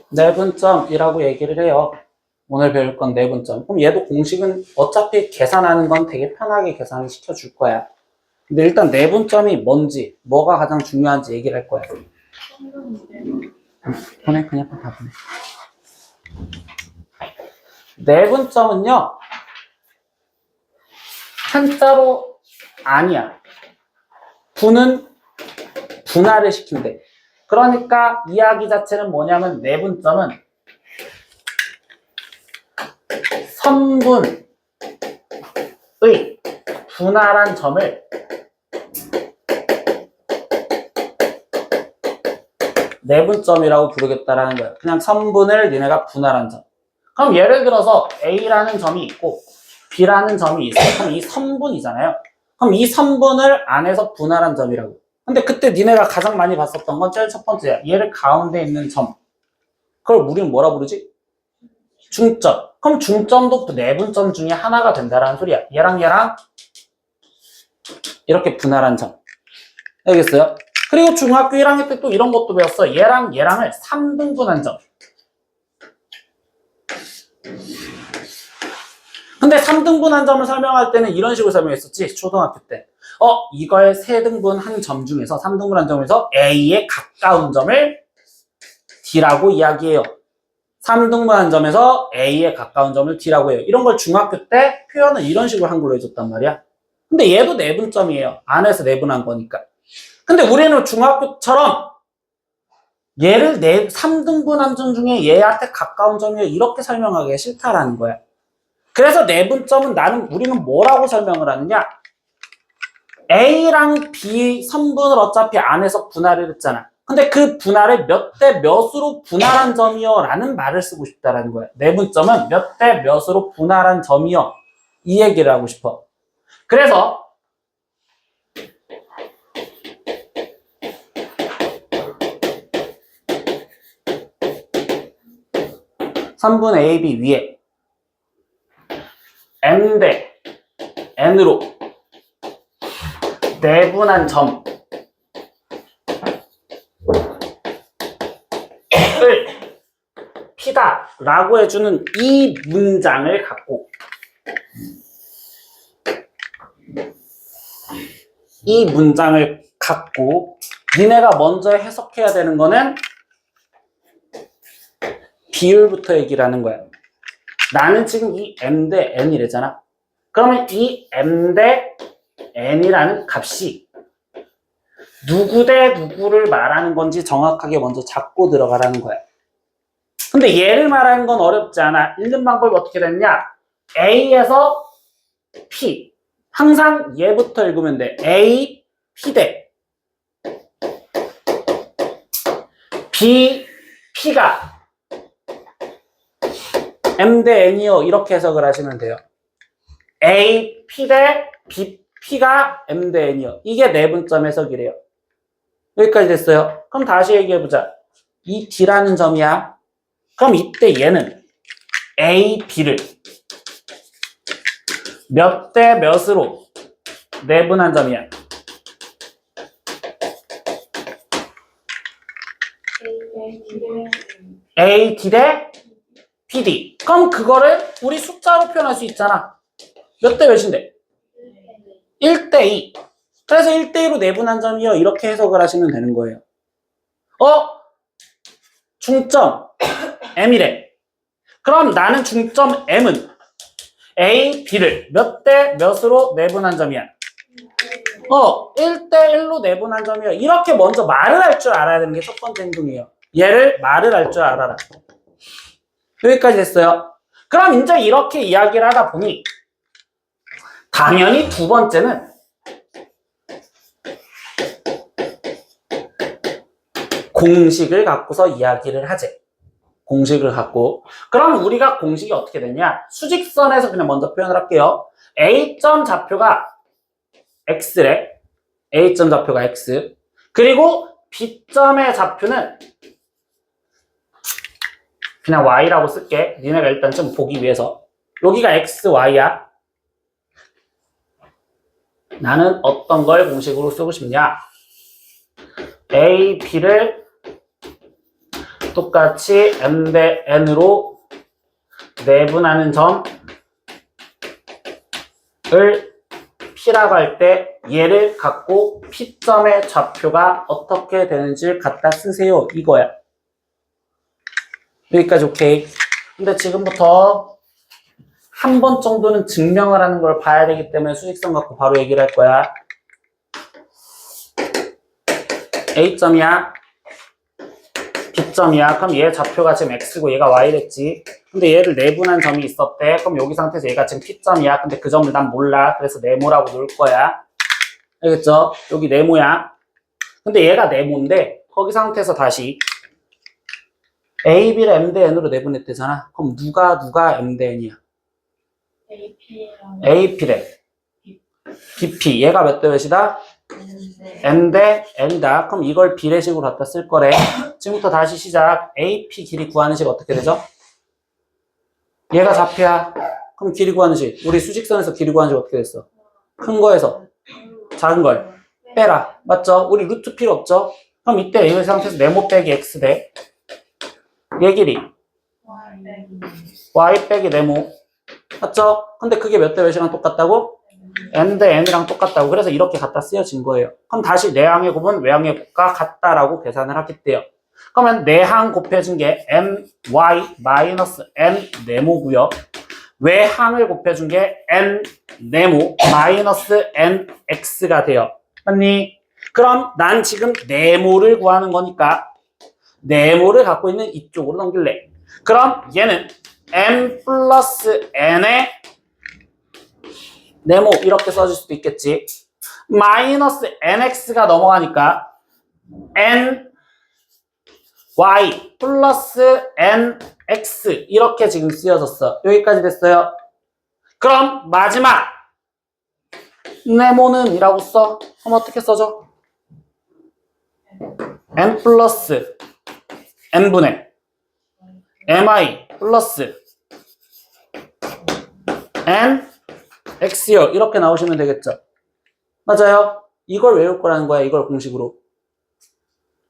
내분점이라고 얘기를 해요. 오늘 배울 건 내분점. 그럼 얘도 공식은 어차피 계산하는 건 되게 편하게 계산을 시켜줄 거야. 근데 일단 내분점이 뭔지, 뭐가 가장 중요한지 얘기를 할 거야. 보내, 그냥 다 보내. 내분점은요, 한자로 아니야. 분은 분할을 시킨대. 그러니까 이야기 자체는 뭐냐면 내분점은 선분의 분할한 점을 내분점이라고 부르겠다라는 거야. 그냥 선분을 니네가 분할한 점. 그럼 예를 들어서 A라는 점이 있고 B라는 점이 있어. 그럼 이 선분이잖아요. 그럼 이 선분을 안에서 분할한 점이라고. 근데 그때 니네가 가장 많이 봤었던 건 제일 첫 번째야. 얘를 가운데 있는 점. 그걸 우리는 뭐라 부르지? 중점. 그럼 중점도 내분점 중에 하나가 된다라는 소리야. 얘랑 이렇게 분할한 점. 알겠어요? 그리고 중학교 1학년 때 또 이런 것도 배웠어. 얘랑을 3등분한 점. 근데 3등분한 점을 설명할 때는 이런 식으로 설명했었지. 초등학교 때. 이걸 3등분한 점 중에서 3등분한 점에서 A에 가까운 점을 D라고 이야기해요. 3등분한 점에서 A에 가까운 점을 D라고 해요. 이런 걸 중학교 때 표현을 이런 식으로 한글로 해줬단 말이야. 근데 얘도 내분점이에요. 안에서 내분한 거니까. 근데 우리는 중학교처럼 얘를 3등분한 점 중에 얘한테 가까운 점이에요. 이렇게 설명하기가 싫다라는 거야. 그래서 내분점은 우리는 뭐라고 설명을 하느냐? A랑 B 선분을 어차피 안에서 분할을 했잖아. 근데 그 분할을 몇 대 몇으로 분할한 점이요 라는 말을 쓰고 싶다라는 거야. 내분점은 몇 대 몇으로 분할한 점이요. 이 얘기를 하고 싶어. 그래서 선분 A, B 위에 n 대 n으로 내분한 점을 P다 라고 해주는 이 문장을 갖고 니네가 먼저 해석해야 되는 거는 비율부터 얘기를 하는 거야. 나는 지금 이 m 대 n이래잖아. 그러면 이 m 대 n이라는 값이 누구 대 누구를 말하는 건지 정확하게 먼저 잡고 들어가라는 거야. 근데 얘를 말하는 건 어렵지 않아. 읽는 방법이 어떻게 됐냐? A에서 P. 항상 얘부터 읽으면 돼. A, P 대 B, P가 M 대 N이요. 이렇게 해석을 하시면 돼요. A, P 대 B, P가 M 대 N이요. 이게 내분점 해석이래요. 여기까지 됐어요. 그럼 다시 얘기해보자. 이 D라는 점이야. 그럼 이때 얘는 A, B를 몇 대 몇으로 내분한 점이야. A, D 대 PD. 그럼 그거를 우리 숫자로 표현할 수 있잖아. 몇 대 몇인데? 1대 2. 그래서 1대 2로 내분한 점이요. 이렇게 해석을 하시면 되는 거예요. 중점 M이래. 그럼 나는 중점 M은 A, B를 몇 대 몇으로 내분한 점이야. 1대 1로 내분한 점이야. 이렇게 먼저 말을 할 줄 알아야 되는 게 첫 번째 행동이에요. 얘를 말을 할 줄 알아라. 여기까지 됐어요. 그럼 이제 이렇게 이야기를 하다 보니 당연히 두 번째는 공식을 갖고서 이야기를 하지. 공식을 갖고. 그럼 우리가 공식이 어떻게 되냐? 수직선에서 그냥 먼저 표현을 할게요. A점 좌표가 X래. A점 좌표가 X. 그리고 B점의 좌표는 그냥 Y라고 쓸게. 니네가 일단 좀 보기 위해서. 여기가 X, Y야. 나는 어떤 걸 공식으로 쓰고 싶냐? A, B를 똑같이 m 대 n으로 내분하는 점을 P라고 할 때 얘를 갖고 P점의 좌표가 어떻게 되는지를 갖다 쓰세요. 이거야. 여기까지 오케이. 근데 지금부터 한 번 정도는 증명을 하는 걸 봐야 되기 때문에 수직선 갖고 바로 얘기를 할 거야. A점이야. B점이야. 그럼 얘 좌표가 지금 X고 얘가 Y랬지. 근데 얘를 내분한 점이 있었대. 그럼 여기 상태에서 얘가 지금 P점이야. 근데 그 점을 난 몰라. 그래서 네모라고 놓을 거야. 알겠죠? 여기 네모야. 근데 얘가 네모인데 거기 상태에서 다시 A, B를 M 대 N으로 내분했대잖아. 그럼 누가 M 대 N이야? AP래. BP. 얘가 몇 대 몇이다? M 대 N이다. 그럼 이걸 비례식으로 갖다 쓸 거래. 지금부터 다시 시작. AP 길이 구하는 식 어떻게 되죠? 얘가 좌표야. 그럼 길이 구하는 식. 우리 수직선에서 길이 구하는 식 어떻게 됐어? 큰 거에서 작은 걸 빼라. 맞죠? 우리 루트 필요 없죠? 그럼 이때 이 상태에서 네모 빼기 X 대 얘 길이 Y 빼기 네모. 맞죠? 근데 그게 몇 대 몇이랑 똑같다고? M 대 N이랑 똑같다고. 그래서 이렇게 갖다 쓰여진 거예요. 그럼 다시 내항의 곱은 외항의 곱과 같다라고 계산을 하겠대요. 그러면 내항 곱해준 게 MY 마이너스 N 네모고요. 외항을 곱해준 게 N 네모 마이너스 NX가 돼요. 맞니? 그럼 난 지금 네모를 구하는 거니까 네모를 갖고 있는 이쪽으로 넘길래. 그럼 얘는 M 플러스 N의 네모 이렇게 써줄 수도 있겠지. 마이너스 NX가 넘어가니까 N Y 플러스 NX 이렇게 지금 쓰여졌어. 여기까지 됐어요. 그럼 마지막 네모는 이라고 써. 그럼 어떻게 써줘? N 플러스 N분의 MI 플러스 N X요. 이렇게 나오시면 되겠죠. 맞아요. 이걸 외울 거라는 거야. 이걸 공식으로.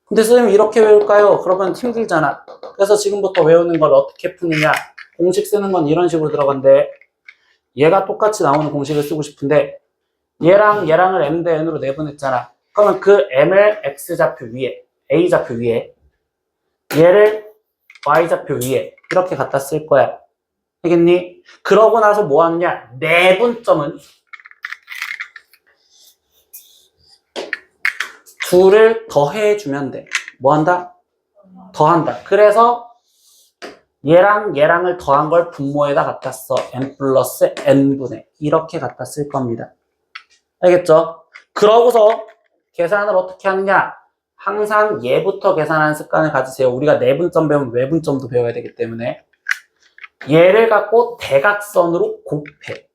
근데 선생님 이렇게 외울까요? 그러면 힘들잖아. 그래서 지금부터 외우는 걸 어떻게 푸느냐. 공식 쓰는 건 이런 식으로 들어간대. 얘가 똑같이 나오는 공식을 쓰고 싶은데 얘랑 얘랑을 M 대 N으로 내분했잖아. 그러면 그 M을 X좌표 위에 A좌표 위에 얘를 Y좌표 위에 이렇게 갖다 쓸 거야. 알겠니? 그러고 나서 뭐 하느냐? 내분점은 둘을 더해주면 돼. 뭐 한다? 더한다. 그래서 얘랑 얘랑을 더한 걸 분모에다 갖다 써. n 플러스 n분의 이렇게 갖다 쓸 겁니다. 알겠죠? 그러고서 계산을 어떻게 하느냐? 항상 얘부터 계산하는 습관을 가지세요. 우리가 내분점 배우면 외분점도 배워야 되기 때문에 얘를 갖고 대각선으로 곱해.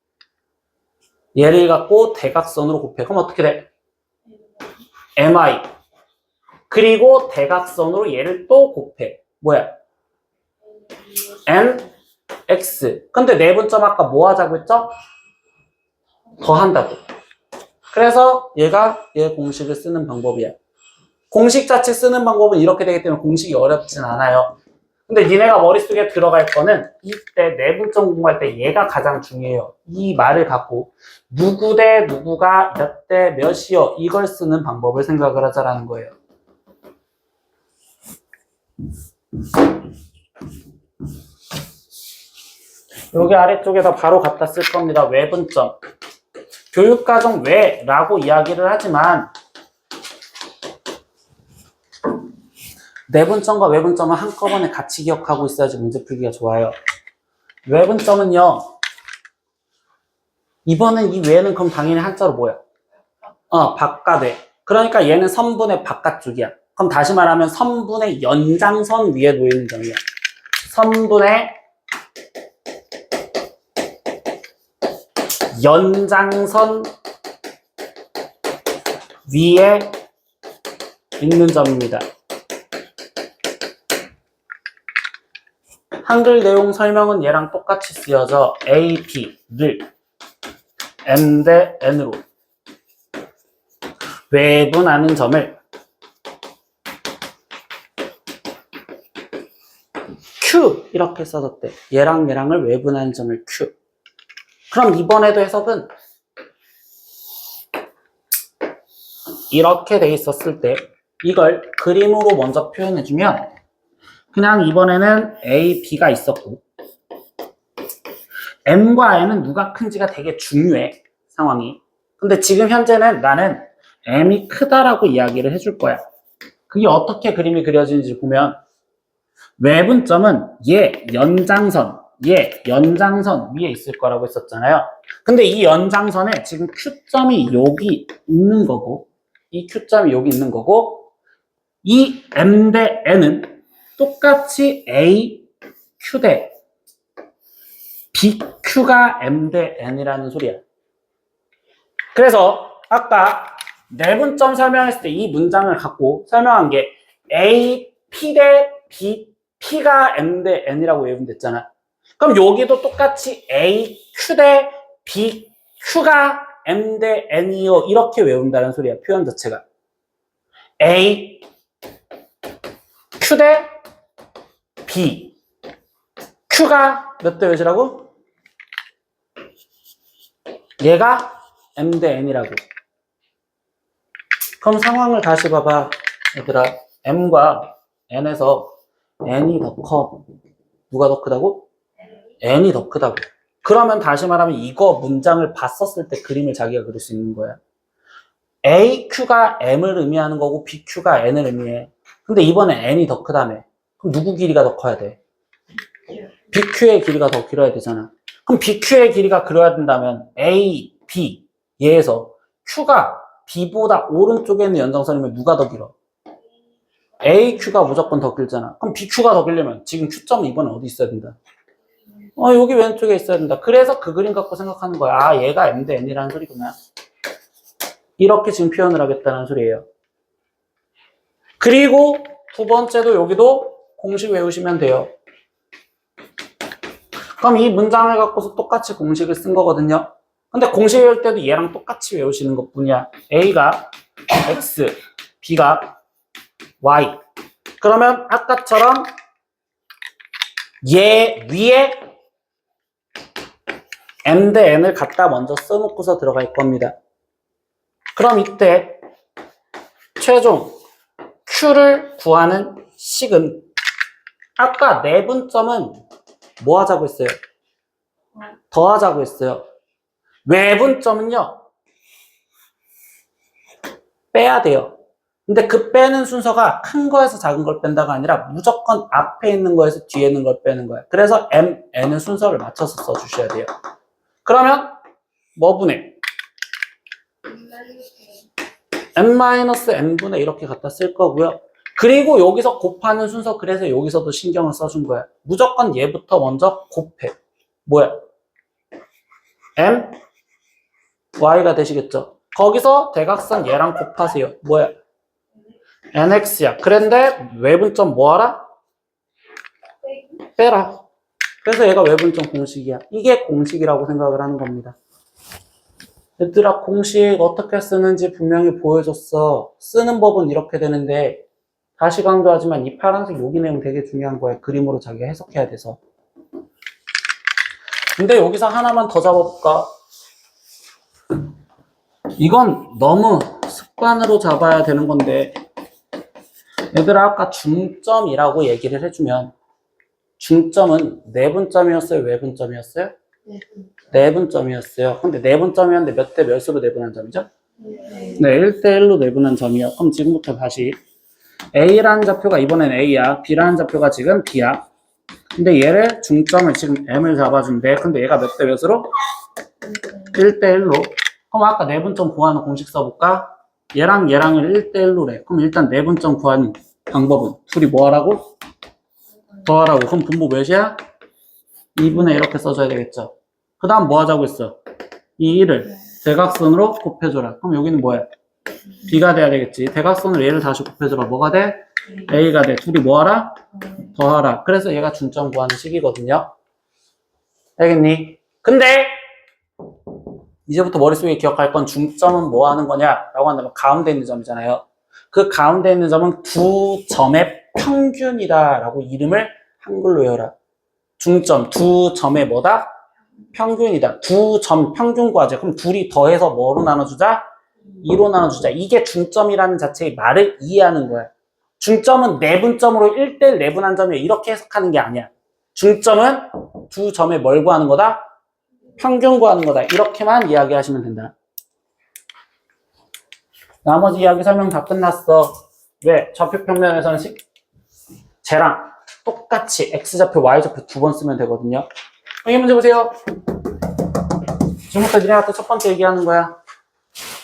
얘를 갖고 대각선으로 곱해. 그럼 어떻게 돼? MI. 그리고 대각선으로 얘를 또 곱해. 뭐야? NX. 근데 내분점 아까 뭐 하자고 했죠? 더한다고. 그래서 얘가 얘 공식을 쓰는 방법이야. 공식 자체 쓰는 방법은 이렇게 되기 때문에 공식이 어렵진 않아요. 근데 니네가 머릿속에 들어갈 거는 이때 내분점 공부할 때 얘가 가장 중요해요. 이 말을 갖고 누구 대 누구가 몇 대 몇이요 이걸 쓰는 방법을 생각을 하자라는 거예요. 여기 아래쪽에다 바로 갖다 쓸 겁니다. 외분점. 교육과정 외라고 이야기를 하지만 내분점과 외분점은 한꺼번에 같이 기억하고 있어야지 문제 풀기가 좋아요. 외분점은요. 이번엔 이 외는 그럼 당연히 한자로 뭐야? 바깥에. 그러니까 얘는 선분의 바깥쪽이야. 그럼 다시 말하면 선분의 연장선 위에 놓이는 점이야. 선분의 연장선 위에 있는 점입니다. 한글 내용 설명은 얘랑 똑같이 쓰여져 AP를 M 대 N으로 외분하는 점을 이렇게 써졌대. 얘랑 얘랑을 외분하는 점을 Q. 그럼 이번에도 해석은 이렇게 돼 있었을 때 이걸 그림으로 먼저 표현해주면 그냥 이번에는 A, B가 있었고 M과 N은 누가 큰지가 되게 중요해, 상황이. 근데 지금 현재는 나는 M이 크다라고 이야기를 해줄 거야. 그게 어떻게 그림이 그려지는지 보면 외분점은 얘 연장선 위에 있을 거라고 했었잖아요. 근데 이 연장선에 지금 Q점이 여기 있는 거고 이 Q점이 여기 있는 거고 이 M 대 N은 똑같이 A, Q 대 BQ가 M 대 N이라는 소리야. 그래서 아까 내분점 설명했을 때 이 문장을 갖고 설명한 게 A, P 대 B, P가 M 대 N이라고 외운댔잖아. 그럼 여기도 똑같이 A, Q 대 B, Q가 M 대 N이요. 이렇게 외운다는 소리야, 표현 자체가. A, Q 대 B, Q가 몇 대 몇이라고? 얘가 M 대 N이라고. 그럼 상황을 다시 봐봐, 얘들아. M과 N에서 N이 더 커. 누가 더 크다고? N이 더 크다고. 그러면 다시 말하면 이거 문장을 봤었을 때 그림을 자기가 그릴 수 있는 거야. AQ가 M을 의미하는 거고 BQ가 N을 의미해. 근데 이번에 N이 더 크다며. 그럼 누구 길이가 더 커야 돼? BQ의 길이가 더 길어야 되잖아. 그럼 BQ의 길이가 길어야 된다면 A, B 얘에서 Q가 B보다 오른쪽에 있는 연장선이면 누가 더 길어? AQ가 무조건 더 길잖아. 그럼 BQ가 더 길려면 지금 Q점은 이번에 어디 있어야 된다? 여기 왼쪽에 있어야 된다. 그래서 그 그림 갖고 생각하는 거야. 아, 얘가 M 대 N이라는 소리구나. 이렇게 지금 표현을 하겠다는 소리예요. 그리고 두 번째도 여기도 공식 외우시면 돼요. 그럼 이 문장을 갖고서 똑같이 공식을 쓴 거거든요. 근데 공식 외울 때도 얘랑 똑같이 외우시는 것 뿐이야. A가 X, B가 Y. 그러면 아까처럼 얘 위에 M 대 N을 갖다 먼저 써놓고서 들어갈 겁니다. 그럼 이때 최종 Q를 구하는 식은 아까 내분점은 뭐 하자고 했어요? 더하자고 했어요. 외분점은요 빼야 돼요. 근데 그 빼는 순서가 큰 거에서 작은 걸 뺀다가 아니라 무조건 앞에 있는 거에서 뒤에 있는 걸 빼는 거야. 그래서 M, N은 순서를 맞춰서 써주셔야 돼요. 그러면 뭐 분의? n-n분의 이렇게 갖다 쓸 거고요. 그리고 여기서 곱하는 순서, 그래서 여기서도 신경을 써준 거야. 무조건 얘부터 먼저 곱해. 뭐야? m, y가 되시겠죠? 거기서 대각선 얘랑 곱하세요. 뭐야? nx야. 그런데 외분점 뭐하라? 빼라. 그래서 얘가 외분점 공식이야. 이게 공식이라고 생각을 하는 겁니다. 얘들아, 공식 어떻게 쓰는지 분명히 보여줬어. 쓰는 법은 이렇게 되는데 다시 강조하지만 이 파란색 여기 내용 되게 중요한 거야. 그림으로 자기가 해석해야 돼서. 근데 여기서 하나만 더 잡아볼까? 이건 너무 습관으로 잡아야 되는 건데 얘들아, 아까 중점이라고 얘기를 해주면 중점은 내분점이었어요? 외분점이었어요? 내분점이었어요. 근데 내분점이었는데 몇 대 몇으로 내분한 점이죠? 네, 1대1로 내분한 점이요. 그럼 지금부터 다시 A라는 좌표가 이번엔 A야. B라는 좌표가 지금 B야. 근데 얘를 중점을 지금 M을 잡아준대. 근데 얘가 몇 대 몇으로? 1대1로. 그럼 아까 내분점 구하는 공식 써볼까? 얘랑 얘랑을 1대1로래. 그럼 일단 내분점 구하는 방법은 둘이 뭐 하라고? 더하라고. 그럼 분모 몇이야? 2분의 이렇게 써줘야 되겠죠. 그 다음 뭐 하자고 했어? 이 1을 대각선으로 곱해줘라. 그럼 여기는 뭐야? B가 돼야 되겠지. 대각선으로 얘를 다시 곱해줘라. 뭐가 돼? A가 돼. 둘이 뭐 하라? 더하라. 그래서 얘가 중점 구하는 식이거든요. 알겠니? 근데 이제부터 머릿속에 기억할 건 중점은 뭐 하는 거냐라고 한다면 가운데 있는 점이잖아요. 그 가운데 있는 점은 두 점의 평균이다 라고 이름을 한글로 외워라. 중점, 두 점의 뭐다? 평균이다. 두 점 평균 구하자. 그럼 둘이 더해서 뭐로 나눠주자? 2로 나눠주자. 이게 중점이라는 자체의 말을 이해하는 거야. 중점은 내분점으로 1대1 내분한 점이야. 이렇게 해석하는 게 아니야. 중점은 두 점에 뭘 구하는 거다? 평균 구하는 거다. 이렇게만 이야기하시면 된다. 나머지 이야기 설명 다 끝났어. 왜? 좌표 평면에서는 쟤랑 똑같이 X좌표, Y좌표 두 번 쓰면 되거든요. 이 문제 보세요. 지금부터 니네가 또 첫 번째 얘기하는 거야.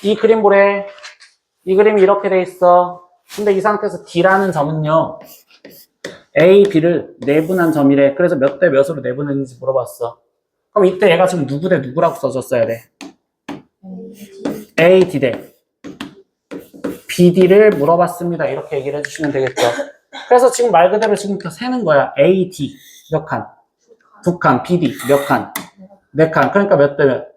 이 그림 보래. 이 그림이 이렇게 돼 있어. 근데 이 상태에서 D라는 점은요, A, B를 내분한 점이래. 그래서 몇 대 몇으로 내분했는지 물어봤어. 그럼 이때 얘가 지금 누구 대 누구라고 써줬어야 돼? A, D 대 B, D를 물어봤습니다. 이렇게 얘기를 해주시면 되겠죠. 그래서 지금 말 그대로 지금부터 세는 거야. A, D 몇 칸? 2칸. B, D 몇 칸? 4칸. 그러니까 몇 대 몇?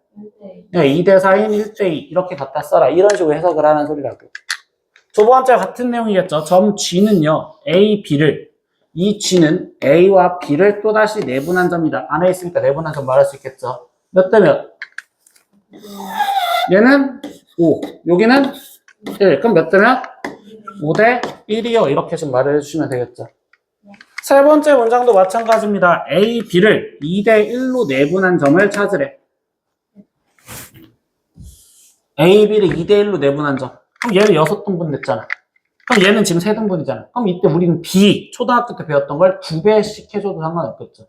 2대 4인 1대 2 이렇게 갖다 써라. 이런 식으로 해석을 하는 소리라고. 두 번째 같은 내용이겠죠. 점 G는요. A, B를 이 G는 A와 B를 또다시 내분한 점이다. 안에 있으니까 내분한 점 말할 수 있겠죠. 몇 대 몇? 얘는 5. 여기는 1. 그럼 몇 대 몇? 5대 1이요. 이렇게 좀 말을 해주시면 되겠죠. 세 번째 문장도 마찬가지입니다. A, B를 2대 1로 내분한 점을 찾으래. A, B를 2대 1로 내분한 점. 그럼 얘는 6등분 냈잖아. 그럼 얘는 지금 3등분이잖아. 그럼 이때 우리는 B, 초등학교 때 배웠던 걸 2배씩 해줘도 상관없겠죠.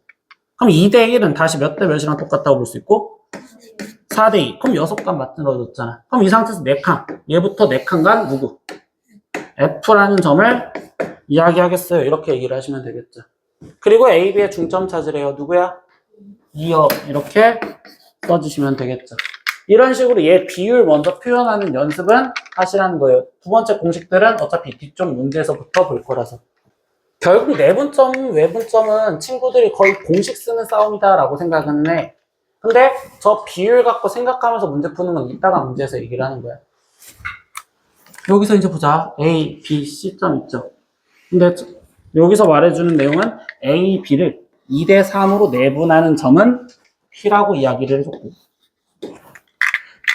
그럼 2대 1은 다시 몇 대 몇이랑 똑같다고 볼 수 있고 4대 2. 그럼 6칸 만들어줬잖아. 그럼 이 상태에서 4칸. 얘부터 4칸 간 누구? F라는 점을 이야기하겠어요. 이렇게 얘기를 하시면 되겠죠. 그리고 A, B의 중점 찾으래요. 누구야? 2요. 이렇게 써주시면 되겠죠. 이런 식으로 얘 비율 먼저 표현하는 연습은 하시라는 거예요. 두 번째 공식들은 어차피 뒤쪽 문제에서부터 볼 거라서. 결국 내분점, 외분점은 친구들이 거의 공식 쓰는 싸움이다라고 생각은 해. 근데 저 비율 갖고 생각하면서 문제 푸는 건 이따가 문제에서 얘기를 하는 거야. 여기서 이제 보자. A, B, C점 있죠. 근데 여기서 말해주는 내용은 A, B를 2대 3으로 내분하는 점은 P라고 이야기를 해줬고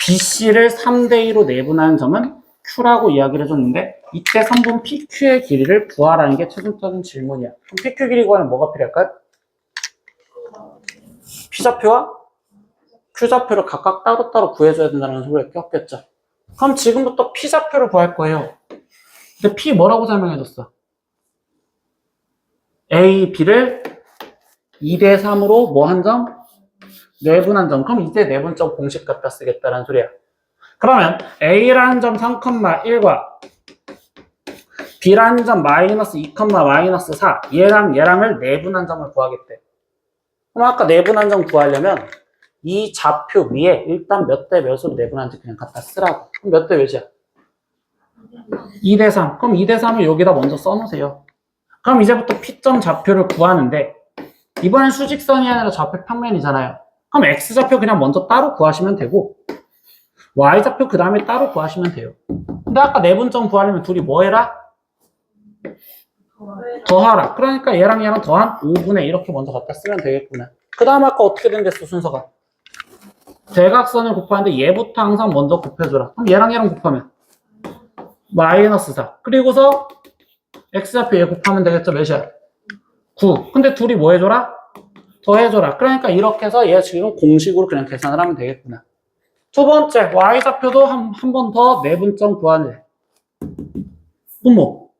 B, C를 3대 2로 내분하는 점은 Q라고 이야기를 해줬는데 이때 3분 PQ의 길이를 구하라는 게 최종적인 질문이야. 그럼 PQ 길이 구하면 뭐가 필요할까요? P좌표와 Q좌표를 각각 따로따로 구해줘야 된다는 소리가 꼈겠죠. 그럼 지금부터 P좌표를 구할 거예요. 근데 P 뭐라고 설명해줬어? A, B를 2대 3으로 뭐 한 점? 내분한 점. 그럼 이제 내분점 공식 갖다 쓰겠다는 소리야. 그러면 A라는 점 3,1과 B라는 점 마이너스 2, 마이너스 4 얘랑을 내분한 점을 구하겠대. 그럼 아까 내분한 점 구하려면 이 좌표 위에 일단 몇 대 몇으로 내분한지 그냥 갖다 쓰라고. 그럼 몇 대 몇이야? 2대 3. 그럼 2대 3을 여기다 먼저 써놓으세요. 그럼 이제부터 P점 좌표를 구하는데 이번엔 수직선이 아니라 좌표 평면이잖아요. 그럼 X좌표 그냥 먼저 따로 구하시면 되고 Y좌표 그 다음에 따로 구하시면 돼요. 근데 아까 내분점 구하려면 둘이 뭐 해라? 더하라. 그러니까 얘랑 얘랑 더한 5분의 이렇게 먼저 갖다 쓰면 되겠구나. 그 다음 아까 어떻게 된댔어 순서가? 대각선을 곱하는데 얘부터 항상 먼저 곱해줘라. 그럼 얘랑 얘랑 곱하면 마이너스 4. 그리고서 X좌표 얘 곱하면 되겠죠? 몇이야? 9. 근데 둘이 뭐 해줘라? 더해줘라. 그러니까 이렇게 해서 얘 지금 공식으로 그냥 계산을 하면 되겠구나. 두 번째, Y좌표도 한 번 더 내분점 구하네. 부모.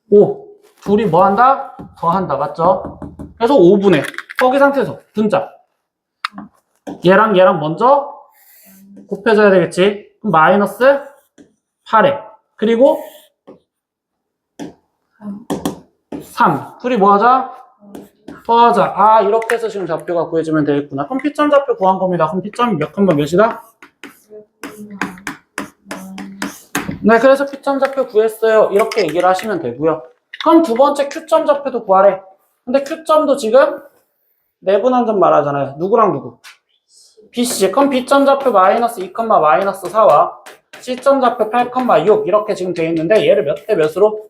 5. 둘이 뭐 한다? 더한다. 맞죠? 그래서 5분의 거기 상태에서 분자. 얘랑 얘랑 먼저 곱해줘야 되겠지? 그럼 마이너스 8에. 그리고 3. 둘이 뭐 하자? 더하자. 아, 이렇게 해서 지금 좌표가 구해지면 되겠구나. 그럼 P점 좌표 구한 겁니다. 그럼 P점이 몇 칸만 몇이다? 네, 그래서 P점 좌표 구했어요. 이렇게 얘기를 하시면 되고요. 그럼 두 번째 Q점 좌표도 구하래. 근데 Q점도 지금 내분한 점 말하잖아요. 누구랑 누구? BC. 그럼 B점 좌표 마이너스 2, 마이너스 4와 C점 좌표 8, 6 이렇게 지금 돼 있는데 얘를 몇 대 몇으로?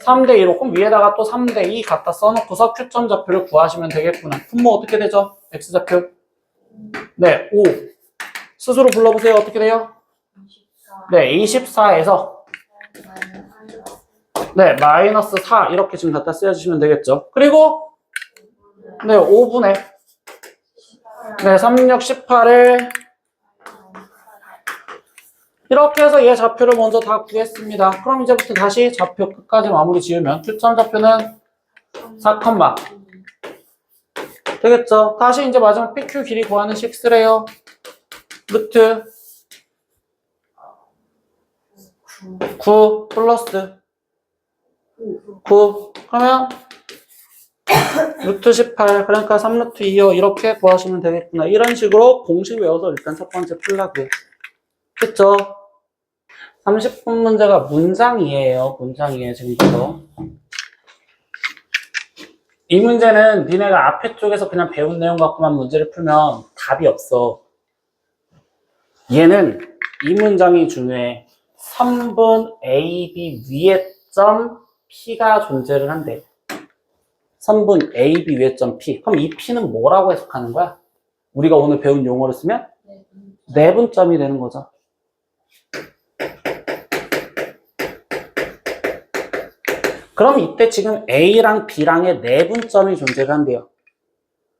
3대 2로 그럼 위에다가 또 3대 2 갖다 써놓고서 Q점 좌표를 구하시면 되겠구나. 그럼 뭐 어떻게 되죠? X좌표. 네, 5. 스스로 불러보세요. 어떻게 돼요? 네, 24에서 네, 마이너스 4 이렇게 지금 갖다 쓰여주시면 되겠죠. 그리고 네, 5분의 네, 36, 18을 이렇게 해서 얘 좌표를 먼저 다 구했습니다. 그럼 이제부터 다시 좌표 끝까지 마무리 지으면 Q점 좌표는 4, 되겠죠? 다시 이제 마지막 PQ 길이 구하는 식스래요. 루트 9 플러스 9 그러면 루트 18 그러니까 3루트 2요 이렇게 구하시면 되겠구나. 이런 식으로 공식 외워서 일단 첫 번째 풀라고요. 됐죠? 30분 문제가 문장이에요. 문장이에요 지금부터. 이 문제는 니네가 앞에 쪽에서 그냥 배운 내용 갖고만 문제를 풀면 답이 없어. 얘는 이 문장이 중요해. 3분 AB 위에 점 P가 존재를 한대. 3분 AB 위에 점 P. 그럼 이 P는 뭐라고 해석하는 거야? 우리가 오늘 배운 용어를 쓰면 내분점이 되는 거죠. 그럼 이때 지금 A랑 B랑의 내분점이 존재를 한대요.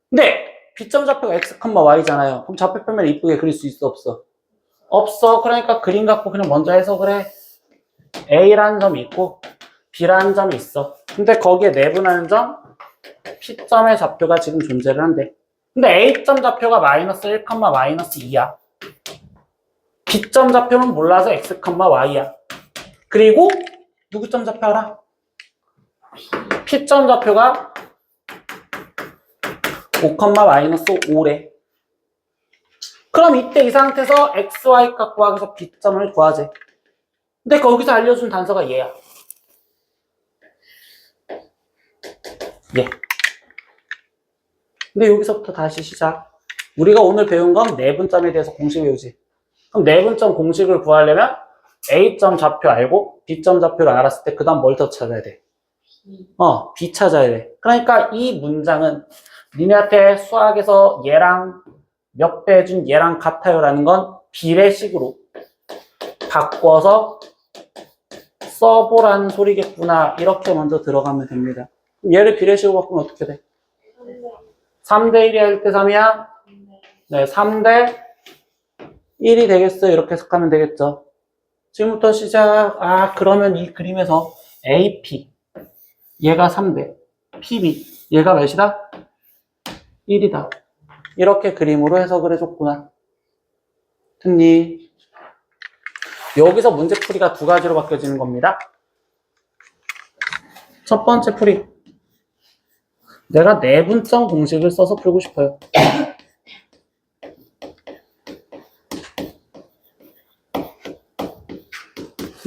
근데 B점 좌표가 X, Y잖아요. 그럼 좌표표면 이쁘게 그릴 수 있어, 없어? 없어. 그러니까 그림 갖고 그냥 먼저 해석을 해. A라는 점이 있고 B라는 점이 있어. 근데 거기에 내분하는 점 P점의 좌표가 지금 존재를 한대. 근데 A점 좌표가 마이너스 1, 마이너스 2야. B점 좌표는 몰라서 X, Y야. 그리고 누구 점 좌표 알아? P점 좌표가 5, 마이너스 5래. 그럼 이때 이 상태에서 X, Y 값 구하기위해서 B점을 구하지. 근데 거기서 알려준 단서가 얘야. 얘. 근데 여기서부터 다시 시작. 우리가 오늘 배운 건 내분점에 대해서 공식 외우지. 그럼 내분점 공식을 구하려면 A점 좌표 알고 B점 좌표를 알았을 때 그 다음 뭘 더 찾아야 돼? B 찾아야 돼. 그러니까 이 문장은 니네한테 수학에서 얘랑 몇 배 해준 얘랑 같아요 라는 건 비례식으로 바꿔서 써보라는 소리겠구나. 이렇게 먼저 들어가면 됩니다. 그럼 얘를 비례식으로 바꾸면 어떻게 돼? 3대 1이 할 때 3이야? 네, 3대 1이 되겠어요. 이렇게 해석하면 되겠죠. 지금부터 시작. 그러면 이 그림에서 AP 얘가 3대 PB 얘가 몇이다? 1이다. 이렇게 그림으로 해석을 해줬구나. 됐니? 여기서 문제풀이가 두 가지로 바뀌어지는 겁니다. 첫 번째 풀이. 내가 내분점 공식을 써서 풀고 싶어요.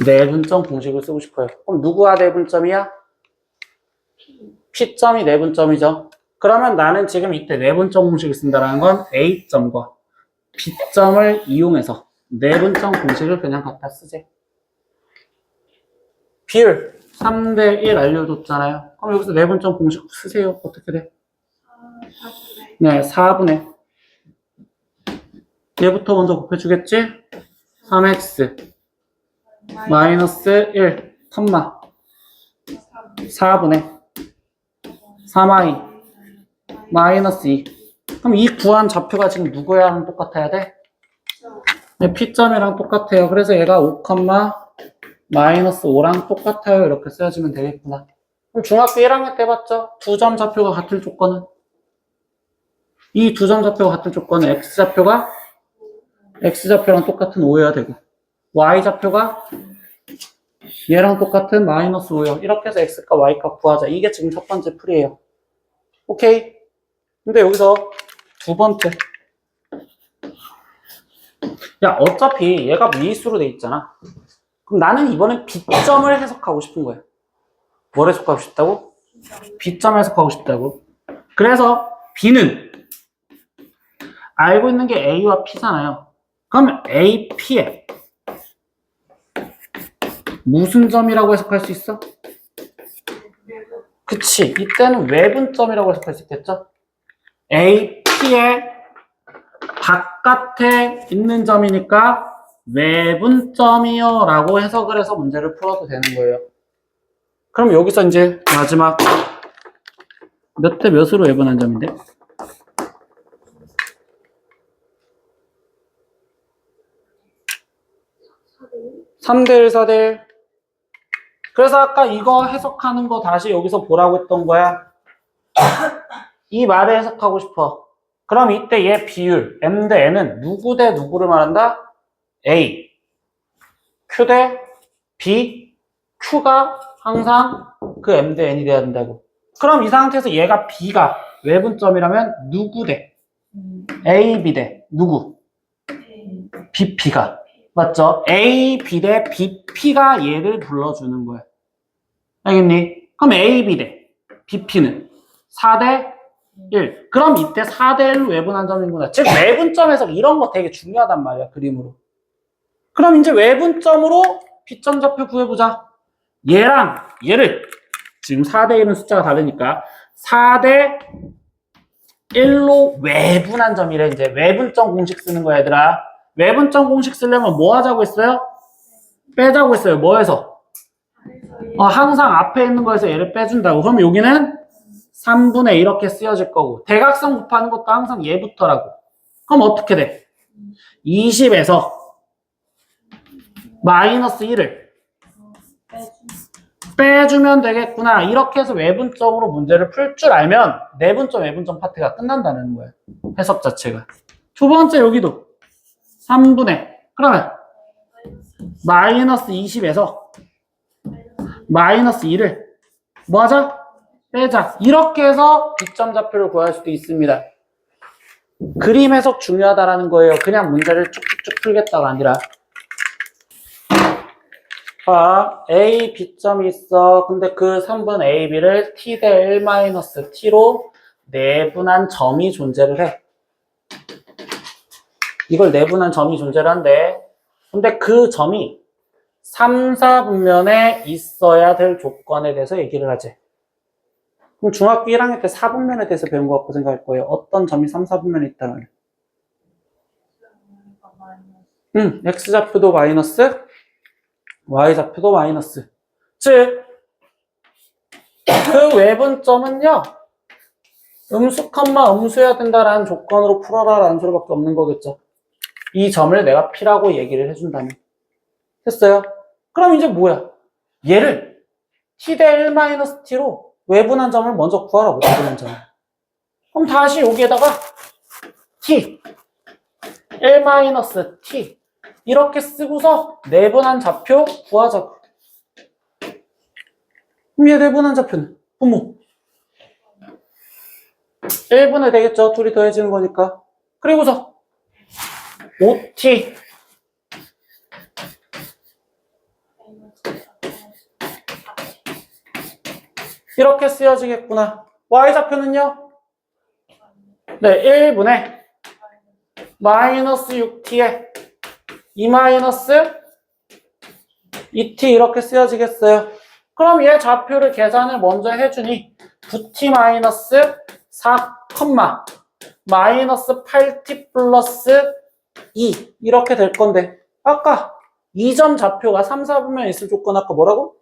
내분점 공식을 쓰고 싶어요. 그럼 누구와 내분점이야? P점이 내분점이죠. 그러면 나는 지금 이때 내분점 공식을 쓴다는 건 A점과 B점을 이용해서 내분점 공식을 그냥 갖다 쓰지. 비율 3대 1 알려줬잖아요. 그럼 여기서 내분점 공식 쓰세요. 어떻게 돼? 네, 4분의 얘부터 먼저 곱해주겠지? 3x 마이너스 1, 4분의 3i 마이너스 2. 그럼 이 구한 좌표가 지금 누구랑 똑같아야 돼? 네, P점이랑 똑같아요. 그래서 얘가 5, 마이너스 5랑 똑같아요. 이렇게 써주면 되겠구나. 그럼 중학교 1학년 때 봤죠? 두 점 좌표가 같을 조건은? 이 두 점 좌표가 같은 조건은 X좌표가 X좌표랑 똑같은 5여야 되고 Y좌표가 얘랑 똑같은 마이너스 5요. 이렇게 해서 X값, Y값 구하자. 이게 지금 첫 번째 풀이에요. 오케이? 근데 여기서 두 번째. 야, 어차피 얘가 미수로 돼 있잖아. 그럼 나는 이번엔 B점을 해석하고 싶은 거야. 뭘 해석하고 싶다고? B점 해석하고 싶다고. 그래서 B는 알고 있는 게 A와 P잖아요. 그럼 AP에 무슨 점이라고 해석할 수 있어? 그치. 이때는 외분점이라고 해석할 수 있겠죠? AP의 바깥에 있는 점이니까 외분점이요 라고 해석을 해서 문제를 풀어도 되는 거예요. 그럼 여기서 이제 마지막 몇 대 몇으로 외분한 점인데? 3대1, 4대1. 그래서 아까 이거 해석하는 거 다시 여기서 보라고 했던 거야. 이 말을 해석하고 싶어. 그럼 이때 얘 비율 M 대 N은 누구 대 누구를 말한다? A, Q 대 B, Q가 항상 그 M 대 N이 돼야 된다고. 그럼 이 상태에서 얘가 B가 외분점이라면 누구 대? A, B 대 누구? B, P가. 맞죠? A, B 대 B, P가 얘를 불러주는 거야. 알겠니? 그럼 A, B 대 B, P는 4대 1. 그럼 이때 4대 1로 외분한 점이구나. 즉 외분점에서 이런 거 되게 중요하단 말이야. 그림으로. 그럼 이제 외분점으로 B점 좌표 구해보자. 얘랑 얘를 지금 4대 1은 숫자가 다르니까 4대 1로 외분한 점이래. 이제 외분점 공식 쓰는 거야 얘들아. 외분점 공식 쓰려면 뭐 하자고 했어요? 빼자고 했어요. 뭐해서? 항상 앞에 있는 거에서 얘를 빼준다고. 그럼 여기는 3분의 이렇게 쓰여질 거고 대각선 곱하는 것도 항상 얘부터라고. 그럼 어떻게 돼? 20에서 마이너스 1을 빼주면 되겠구나. 이렇게 해서 외분점으로 문제를 풀 줄 알면 내분점, 외분점 파트가 끝난다는 거예요. 해석 자체가. 두 번째 여기도 3분의 그러면 마이너스 20에서 마이너스 2를 뭐 하자? 빼자. 이렇게 해서 B점 좌표를 구할 수도 있습니다. 그림 해석 중요하다라는 거예요. 그냥 문제를 쭉쭉쭉 풀겠다가 아니라. 봐, A, B점이 있어. 근데 그 3분 A, B를 T 대 1 마이너스 T로 내분한 점이 존재를 해. 이걸 내분한 점이 존재를 한대. 근데 그 점이 3, 4분면에 있어야 될 조건에 대해서 얘기를 하지. 그럼 중학교 1학년 때 4분면에 대해서 배운 것 같고 생각할 거예요. 어떤 점이 3, 4분면에 있다는. X좌표도 마이너스, Y좌표도 마이너스. 즉, 그 외분점은요, 음수, 음수해야 된다라는 조건으로 풀어라라는 소리밖에 없는 거겠죠. 이 점을 내가 P라고 얘기를 해준다면. 됐어요? 그럼 이제 뭐야? 얘를 T 대 1 마이너스 T로 외분한 점을 먼저 구하라고. 내분한 점을. 그럼 다시 여기에다가 T 1 마이너스 T 이렇게 쓰고서 내분한 좌표 구하자고. 그럼 얘 내분한 좌표는 어머 1분의 되겠죠. 둘이 더해지는 거니까. 그리고서 5T 이렇게 쓰여지겠구나. Y좌표는요? 네, 1분의 마이너스 6T에 2 마이너스 2T 이렇게 쓰여지겠어요. 그럼 얘 좌표를 계산을 먼저 해주니 9T 마이너스 4, 마이너스 8T 플러스 2 이렇게 될 건데 아까 2점 좌표가 3, 4분면 있을 조건 아까 뭐라고?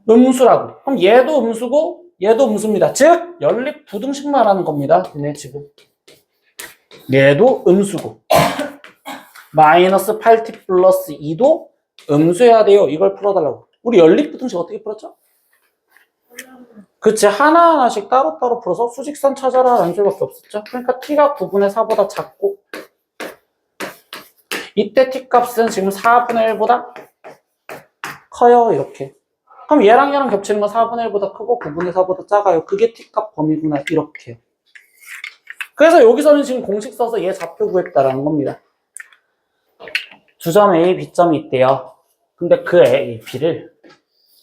음수라고. 그럼 얘도 음수고 얘도 음수입니다. 즉 연립 부등식 말하는 겁니다. 네, 지금 얘도 음수고 마이너스 8t 플러스 2도 음수해야 돼요. 이걸 풀어달라고. 우리 연립 부등식 어떻게 풀었죠? 그치, 하나하나씩 따로따로 풀어서 수직선 찾아라 라는 소리밖에 없었죠. 그러니까 t가 9분의 4보다 작고 이때 t 값은 지금 4분의 1보다 커요. 이렇게. 그럼 얘랑 겹치는 건 4분의 1보다 크고 9분의 4보다 작아요. 그게 t값 범위구나. 이렇게. 그래서 여기서는 지금 공식 써서 얘 좌표 구했다라는 겁니다. 두 점 A, B점이 있대요. 근데 그 A, B를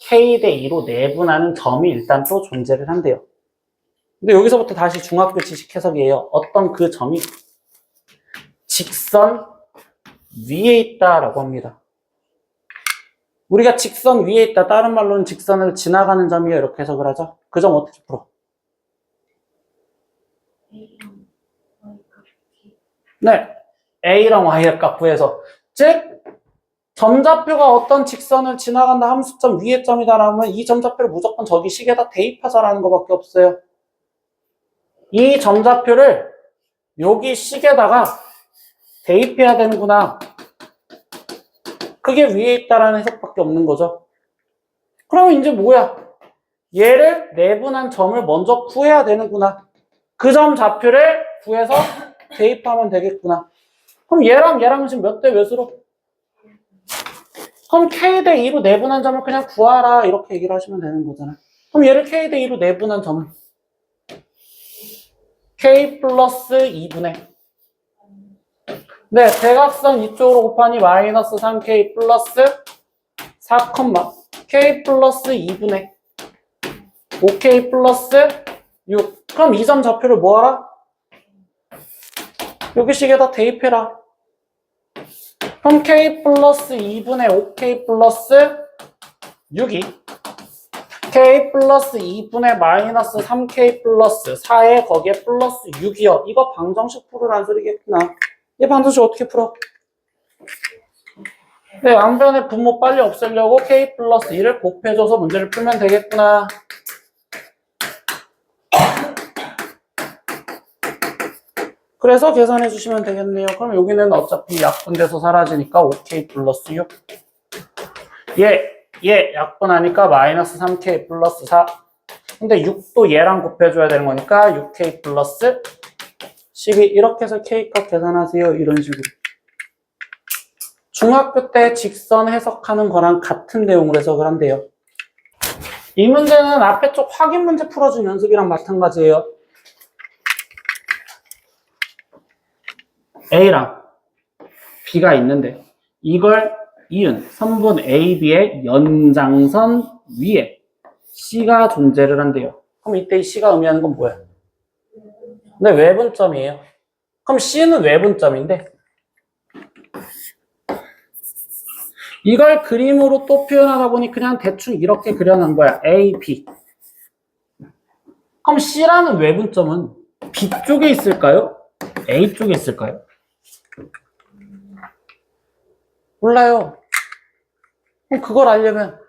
K 대 2로 내분하는 점이 일단 또 존재를 한대요. 근데 여기서부터 다시 중학교 지식 해석이에요. 어떤 그 점이 직선 위에 있다라고 합니다. 우리가 직선 위에 있다. 다른 말로는 직선을 지나가는 점이에요. 이렇게 해석을 하죠. 그 점 어떻게 풀어? 네. A랑 Y의 값 구해서. 즉, 점좌표가 어떤 직선을 지나간다. 함수점 위의 점이다라면 이 점좌표를 무조건 저기 식에다 대입하자라는 것밖에 없어요. 이 점좌표를 여기 식에다가 대입해야 되는구나. 그게 위에 있다라는 해석밖에 없는 거죠. 그럼 이제 뭐야? 얘를 내분한 점을 먼저 구해야 되는구나. 그 점 좌표를 구해서 대입하면 되겠구나. 그럼 얘랑 지금 몇 대 몇으로? 그럼 K 대 2로 내분한 점을 그냥 구하라. 이렇게 얘기를 하시면 되는 거잖아. 그럼 얘를 K 대 2로 내분한 점은? K 플러스 2분의. 네, 대각선 이쪽으로 곱하니 마이너스 3K 플러스 4, K 플러스 2분의 5K 플러스 6. 그럼 이 점 좌표를 뭐 하라? 여기 식에다 대입해라. 그럼 K 플러스 2분의 5K 플러스 6이 K 플러스 2분의 마이너스 3K 플러스 4에 거기에 플러스 6이요. 이거 방정식 풀으라는 소리겠구나. 이 방정식 어떻게 풀어? 네, 양변의 분모 빨리 없애려고 K 플러스 2를 곱해줘서 문제를 풀면 되겠구나. 그래서 계산해 주시면 되겠네요. 그럼 여기는 어차피 약분돼서 사라지니까 5K 플러스 6. 얘 약분하니까 마이너스 3K 플러스 4. 근데 6도 얘랑 곱해줘야 되는 거니까 6K 플러스 12. 이렇게 해서 K값 계산하세요. 이런 식으로. 중학교 때 직선 해석하는 거랑 같은 내용으로 해석을 한대요. 이 문제는 앞에 쪽 확인 문제 풀어준 연습이랑 마찬가지예요. A랑 B가 있는데 이걸 이은 선분 AB의 연장선 위에 C가 존재를 한대요. 그럼 이때 이 C가 의미하는 건 뭐야? 네, 외분점이에요. 그럼 C는 외분점인데 이걸 그림으로 또 표현하다 보니 그냥 대충 이렇게 그려놓은 거야. A, B. 그럼 C라는 외분점은 B 쪽에 있을까요? A 쪽에 있을까요? 몰라요. 그럼 그걸 알려면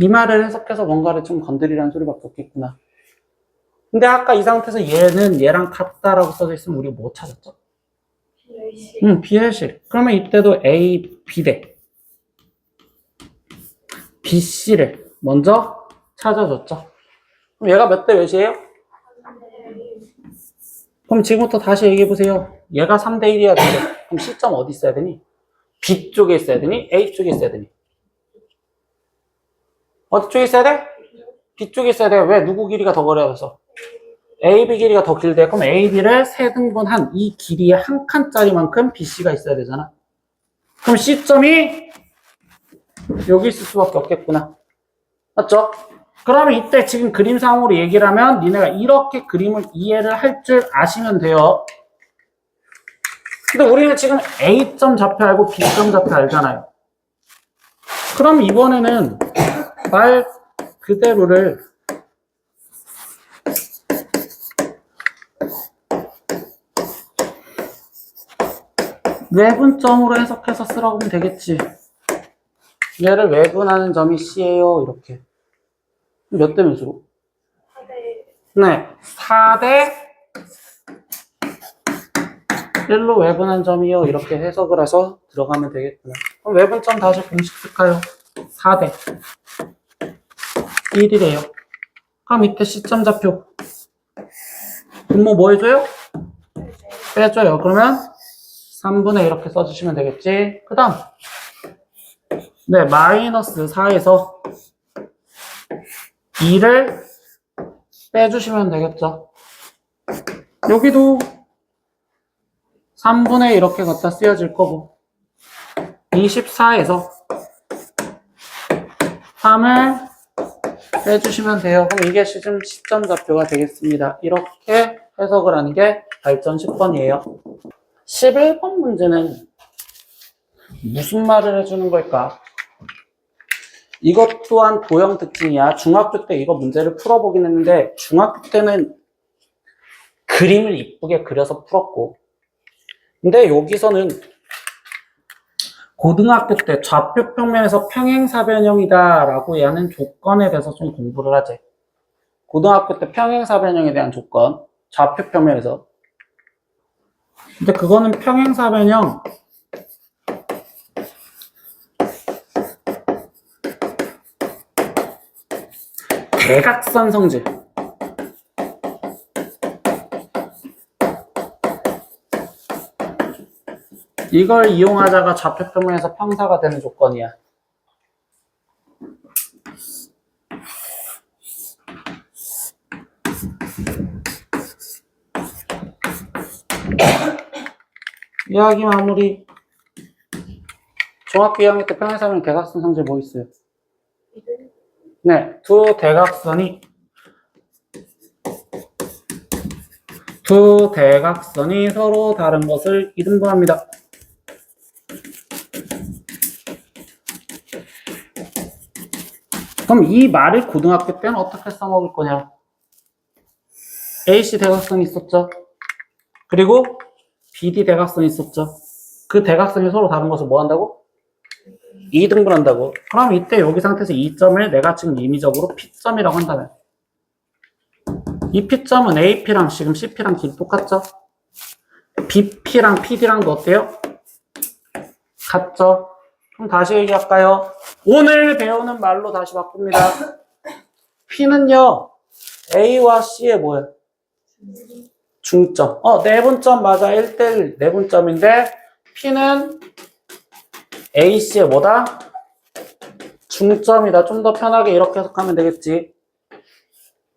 이 말을 해석해서 뭔가를 좀 건드리라는 소리밖에 없겠구나. 근데 아까 이 상태에서 얘는 얘랑 같다라고 써져 있으면 우리가 뭐 찾았죠? 비례식. 그러면 이때도 A, B 대 B, C를 먼저 찾아줬죠. 그럼 얘가 몇 대 몇이에요? 그럼 지금부터 다시 얘기해보세요. 얘가 3대 1이어야 되죠. 그럼 C점 어디 있어야 되니? B 쪽에 있어야 되니? A 쪽에 있어야 되니? 어디 쪽에 있어야 돼? B 쪽에 있어야 돼. 왜? 누구 길이가 더 걸려서? AB 길이가 더 길대. 그럼 AB를 세 등분한 이 길이의 한 칸짜리만큼 BC가 있어야 되잖아. 그럼 C점이 여기 있을 수밖에 없겠구나. 맞죠? 그러면 이때 지금 그림상으로 얘기를 하면 니네가 이렇게 그림을 이해를 할 줄 아시면 돼요. 근데 우리는 지금 A점 좌표 알고 B점 좌표 알잖아요. 그럼 이번에는 말 그대로를 외분점으로 해석해서 쓰라고 하면 되겠지. 얘를 외분하는 점이 C예요. 이렇게. 몇 대 몇으로? 4대. 네. 4대 1로 외분한 점이요. 이렇게 해석을 해서 들어가면 되겠구나. 그럼 외분점 다시 공식 쓸까요? 4대 1이래요. 그럼 밑에 C점 좌표. 분모 뭐 해줘요? 빼줘요. 그러면 3분의 이렇게 써주시면 되겠지. 그 다음. 네, 마이너스 4에서 2를 빼주시면 되겠죠. 여기도 3분의 이렇게 갖다 쓰여질 거고 24에서 3을 빼주시면 돼요. 그럼 이게 지금 시점 좌표가 되겠습니다. 이렇게 해석을 하는 게 발전 10번이에요. 11번 문제는 무슨 말을 해주는 걸까? 이것 또한 도형 특징이야. 중학교 때 이거 문제를 풀어보긴 했는데 중학교 때는 그림을 이쁘게 그려서 풀었고, 근데 여기서는 고등학교 때 좌표 평면에서 평행사변형이다 라고 하는 조건에 대해서 좀 공부를 하지. 고등학교 때 평행사변형에 대한 조건, 좌표 평면에서. 근데 그거는 평행사변형 대각선 성질. 이걸 이용하자가 좌표 평면에서 평사가 되는 조건이야. 이야기 마무리. 중학교 2학년 때 평행사변형 대각선 성질 뭐 있어요? 네, 두 대각선이 서로 다른 것을 이등분합니다. 그럼 이 말을 고등학교 때는 어떻게 써먹을 거냐? AC 대각선이 있었죠. 그리고 BD 대각선이 있었죠. 그 대각선이 서로 다른 것을 뭐 한다고? 이등분한다고. 그럼 이때 여기 상태에서 이 점을 내가 지금 임의적으로 P점이라고 한다면 이 P점은 AP랑 지금 CP랑 길이 똑같죠? BP랑 PD랑도 어때요? 같죠? 그럼 다시 얘기할까요? 오늘 배우는 말로 다시 바꿉니다. P는요, A와 C의 뭐예요? 중점. 내분점 맞아. 1대1 내분점인데, P는 AC의 뭐다? 중점이다. 좀 더 편하게 이렇게 해석하면 되겠지.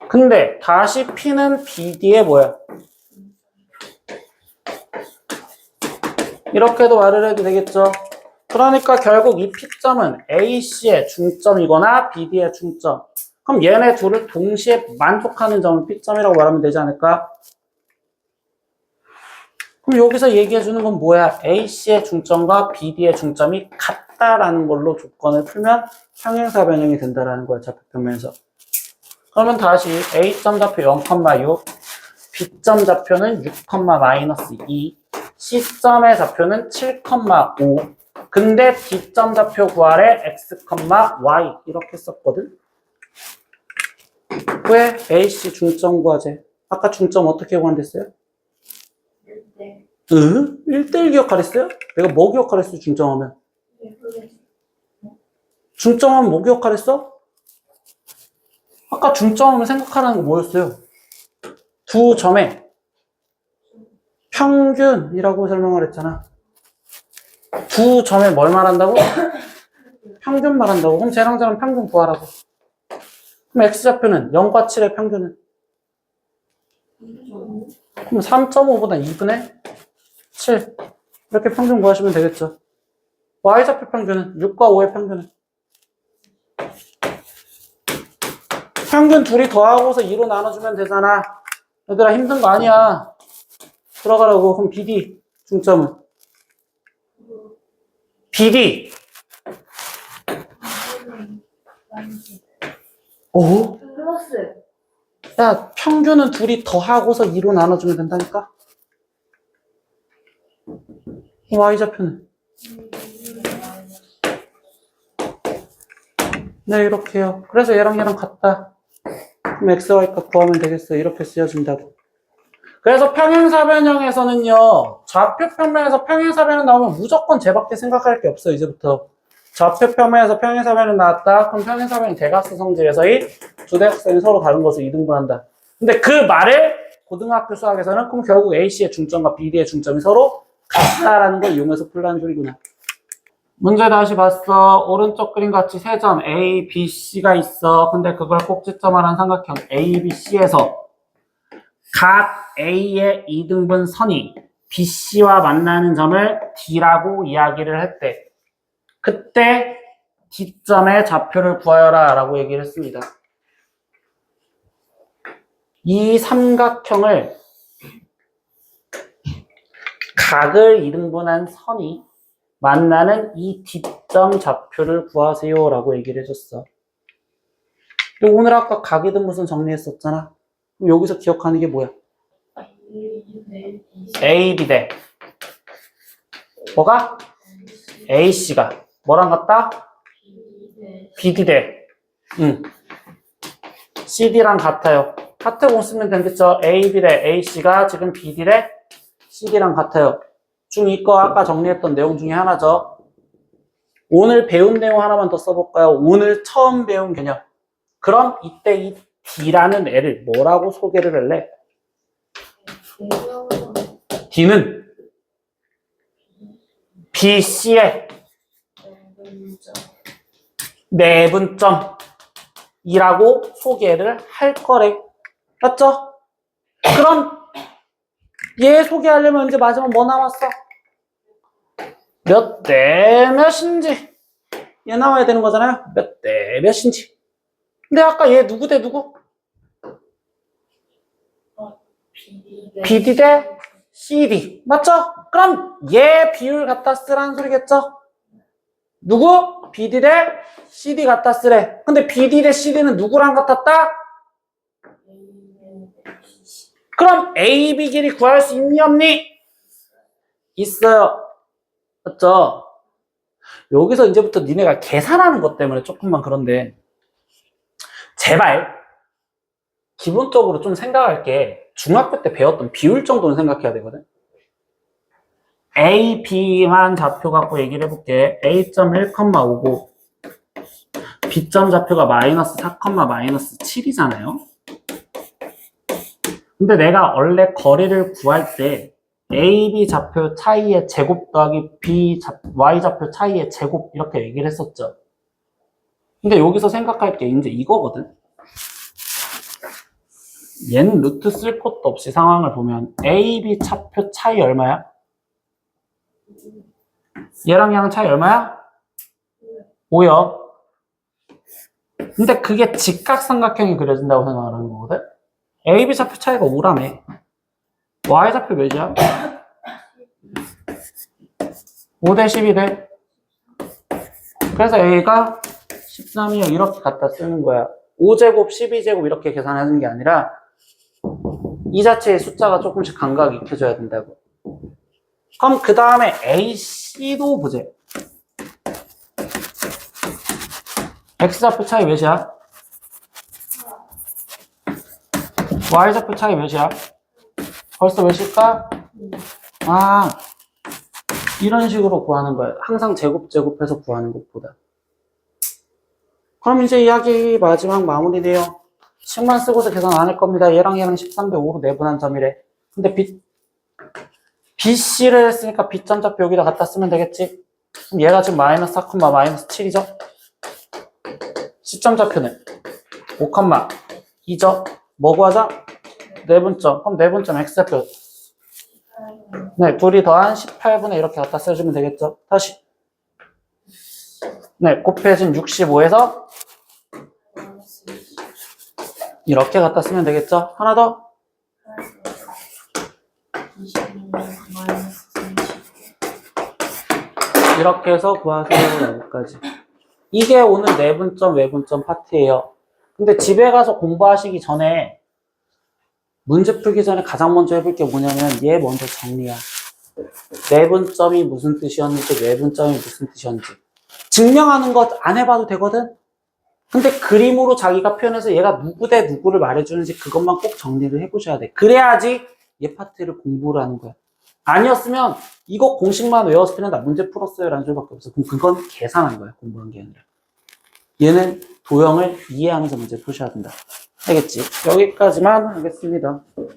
근데, 다시 P는 BD의 뭐야? 이렇게도 말을 해도 되겠죠? 그러니까 결국 이 P점은 AC의 중점이거나 BD의 중점. 그럼 얘네 둘을 동시에 만족하는 점을 P점이라고 말하면 되지 않을까? 그럼 여기서 얘기해주는 건 뭐야? AC의 중점과 BD의 중점이 같다라는 걸로 조건을 풀면 평행사변형이 된다라는 거야, 좌표평면에서. 그러면 다시 A점 좌표 0,6, B점 좌표는 6,-2, C점의 좌표는 7,5. 근데 D점 좌표 구하래 x, y 이렇게 썼거든. 왜? AC 중점 구하재. 아까 중점 어떻게 구한댔어요? 1대1 기억하랬어요? 내가 뭐 기억하랬어, 중점하면? 중점하면 뭐 기억하랬어? 아까 중점하면 생각하라는 거 뭐였어요? 두 점의 평균이라고 설명을 했잖아. 두 점에 뭘 말한다고? 평균 말한다고. 그럼 쟤랑 쟤랑 평균 구하라고. 그럼 x좌표는 0과 7의 평균은? 그럼 3.5보다 2분의 7. 이렇게 평균 구하시면 되겠죠. y좌표 평균은? 6과 5의 평균은? 평균 둘이 더하고서 2로 나눠주면 되잖아. 얘들아 힘든 거 아니야. 들어가라고. 그럼 BD 중점은? BD. 오? 플러스. 야, 평균은 둘이 더하고서 2로 나눠주면 된다니까? y좌표는? 네, 이렇게요. 그래서 얘랑 얘랑 같다. 그럼 xy값 구하면 되겠어요. 이렇게 쓰여준다고. 그래서 평행사변형에서는요, 좌표 평면에서 평행사변형 나오면 무조건 쟤밖에 생각할 게 없어요, 이제부터. 좌표 평면에서 평행사변형 나왔다. 그럼 평행사변형 대각선 성질에서의 두 대각선이 서로 다른 것을 이등분한다. 근데 그 말을 고등학교 수학에서는 그럼 결국 AC의 중점과 BD의 중점이 서로 같다라는 걸 이용해서 풀라는 소리구나. 문제 다시 봤어. 오른쪽 그림 같이 세 점 A, B, C가 있어. 근데 그걸 꼭지점화한 삼각형 A, B, C에서 각 A의 이등분 선이 BC와 만나는 점을 D라고 이야기를 했대. 그때 D점의 좌표를 구하여라 라고 얘기를 했습니다. 이 삼각형을 각을 이등분한 선이 만나는 이 D점 좌표를 구하세요 라고 얘기를 해줬어. 그리고 오늘 아까 각이등분선 정리했었잖아. 그럼 여기서 기억하는 게 뭐야? A, B 대 뭐가? AC가 뭐랑 같다? BD 대 CD랑 같아요. 같은 공 쓰면 되겠죠? AB 대 AC가 지금 BD 대 CD랑 같아요. 중2 거 아까 정리했던 내용 중에 하나죠. 오늘 배운 내용 하나만 더 써볼까요? 오늘 처음 배운 개념. 그럼 이때 이 D라는 애를 뭐라고 소개를 할래? D는 BC의 내분점이라고 소개를 할 거래. 맞죠? 그럼 얘 소개하려면 이제 마지막 뭐 남았어? 몇 대 몇인지 얘 나와야 되는 거잖아요. 몇 대 몇인지. 근데 아까 얘 누구 대 누구? BD 대 CD. 맞죠? 그럼 얘 비율 갖다 쓰라는 소리겠죠? 누구? BD 대 CD 갖다 쓰래. 근데 BD 대 CD는 누구랑 같았다? 그럼 A, B 길이 구할 수 있니 없니? 있어요. 맞죠? 여기서 이제부터 니네가 계산하는 것 때문에 조금만 그런데 제발 기본적으로 좀 생각할게. 중학교 때 배웠던 비율 정도는 생각해야 되거든. A, B만 좌표 갖고 얘기를 해볼게. A점 1,5고 B점 좌표가 마이너스 4, 마이너스 7이잖아요. 근데 내가 원래 거리를 구할 때 A, B 좌표 차이의 제곱 더하기 Y 좌표 차이의 제곱 이렇게 얘기를 했었죠. 근데 여기서 생각할 게 이제 이거거든. 얘는 루트 쓸 것도 없이 상황을 보면 A, B 좌표 차이 얼마야? 얘랑 얘랑 차이 얼마야? 5요. 근데 그게 직각삼각형이 그려진다고 생각을 하는 거거든. A, B 좌표 차이가 5라며. Y 좌표 몇이야? 5 대 12 대. 그래서 A가 13이요. 이렇게 갖다 쓰는 거야. 5제곱, 12제곱 이렇게 계산하는 게 아니라 이 자체의 숫자가 조금씩 감각이 익혀져야 된다고. 그럼 그 다음에 AC도 보재. X좌표 차이 몇이야? Y좌표 차이 몇이야? 벌써 몇일까? 아, 이런 식으로 구하는 거야. 항상 제곱해서 구하는 것보다. 그럼 이제 이야기 마지막 마무리돼요. 10만 쓰고서 계산 안 할 겁니다. 얘랑 13대 5로 내분한 점이래. 근데 BC를 했으니까 B점 좌표 여기다 갖다 쓰면 되겠지? 그럼 얘가 지금 마이너스 4, 마이너스 7이죠? C점 좌표는 5, 2죠? 뭐 구하자? 내분점. 그럼 내분점 X좌표. 네, 둘이 더한 18분의 이렇게 갖다 써주면 되겠죠? 다시. 네, 곱해진 65에서 이렇게 갖다 쓰면 되겠죠? 하나 더. 이렇게 해서 구하세요. 여기까지. 이게 오늘 내분점, 외분점 파트예요. 근데 집에 가서 공부하시기 전에 문제 풀기 전에 가장 먼저 해볼 게 뭐냐면 얘 먼저 정리야. 내분점이 무슨 뜻이었는지, 외분점이 무슨 뜻이었는지. 증명하는 것 안 해봐도 되거든? 근데 그림으로 자기가 표현해서 얘가 누구 대 누구를 말해주는지 그것만 꼭 정리를 해보셔야 돼. 그래야지 얘 파트를 공부를 하는 거야. 아니었으면 이거 공식만 외웠을 때는 나 문제 풀었어요 라는 소리밖에 없어. 그럼 그건 계산한 거야. 공부한 게 아니라. 얘는 도형을 이해하면서 문제 푸셔야 된다. 알겠지? 여기까지만 하겠습니다.